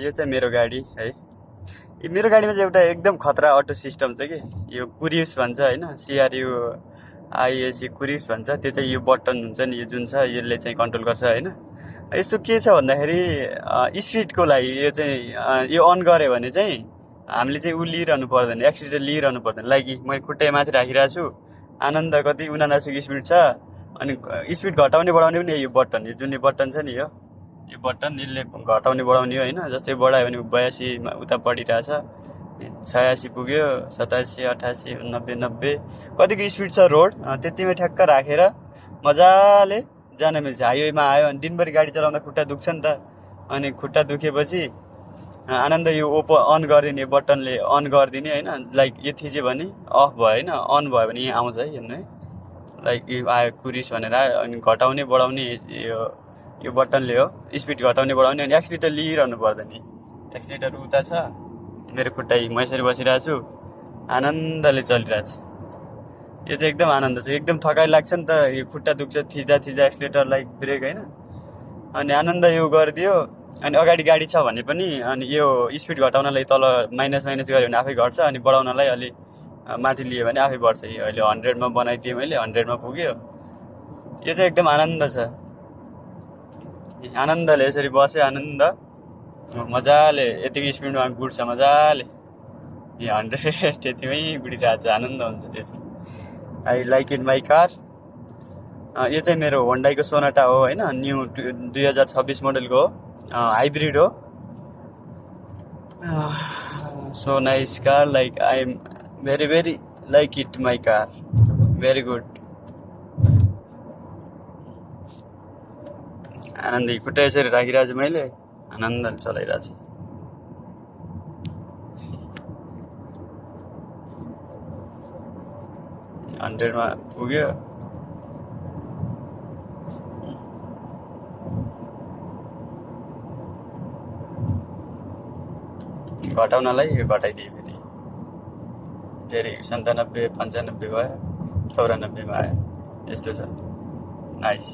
यो चाहिँ मेरो गाडी है। यो मेरो गाडीमा चाहिँ एउटा एकदम खतरा अटो सिस्टम छ कि यो कुरियस भन्छ होइन, CRU IAC कुरियस भन्छ। त्यो चाहिँ यो बटन हुन्छ नि, यो जुन छ यसले चाहिँ कन्ट्रोल गर्छ होइन। यस्तो के छ भन्दाखेरि स्पिडको लागि यो चाहिँ यो अन गऱ्यो भने चाहिँ हामीले चाहिँ ऊ लिइरहनु पर्दैन, एक्सिलेटर लिइरहनु पर्दैन। लाइक मैले खुट्टै माथि राखिरहेको छु, आनन्द कति 79 स्पिड छ। अनि स्पिड घटाउने बढाउने पनि यो बटन, यो जुन बटन छ नि यो बटन यसले घटाउने बढाउने हो होइन। जस्तै बढायो भने 82 मा उता बढिरहेछ, 86 पुग्यो, 87, 88, 89, 90 कतिको स्पिड छ रोड त्यतिमै ठ्याक्क राखेर मजाले जान मिल्छ। हाइवेमा आयो अनि दिनभरि गाडी चलाउँदा खुट्टा दुख्छ नि त। अनि खुट्टा दुखेपछि आनन्द यो अन गरिदिने बटनले अन गरिदिने होइन। लाइक यो थिच्यो भने अफ भयो होइन, अन भयो भने यहाँ आउँछ है हेर्नु है। लाइक यो आयो कुरिस भनेर आयो अनि घटाउने बढाउने यो बटनले हो, स्पिड घटाउने बढाउने। अनि एक्सिलेटर लिइरहनु पर्दैन, एक्सिलेटर उता छ, मेरो खुट्टा म यसरी बसिरहेको छु, आनन्दले चलिरहेछ। यो चाहिँ एकदम आनन्द छ, एकदम थकाइ लाग्छ नि त, यो खुट्टा दुख्छ थिच्दा थिच्दा एक्सिलेटर लाइक ब्रेक होइन। अनि आनन्द यो गरिदियो। अनि अगाडि गाडी छ भने पनि अनि यो स्पिड घटाउनलाई तल माइनस गऱ्यो भने आफै घट्छ, अनि बढाउनलाई अलि माथि लियो भने आफै बढ्छ। यो अहिले 100मा बनाइदिएँ मैले, 100मा पुग्यो। यो चाहिँ एकदम आनन्द छ, आनन्दले यसरी बस्यो, आनन्द मजाले यतिको स्पिडमा गुड्छ मजाले। यो 100 त्यतिमै गुडिरहेको छ, आनन्द हुन्छ त्यो चाहिँ। I like it my car. यो चाहिँ मेरो होन्डाईको सोनाटा हो होइन, न्यू 2026 मोडलको हो, हाइब्रिड हो। So nice car, like I am very like it my car, very good. आनन्द खुट्टा यसरी राखिरहेको छु मैले, आनन्दले चलाइरहेको छु। 100मा पुग्यो। घटाउनलाई यो घटाइदिएँ फेरि 97, 95 भयो, 94मा आयो। यस्तो छ, नाइस।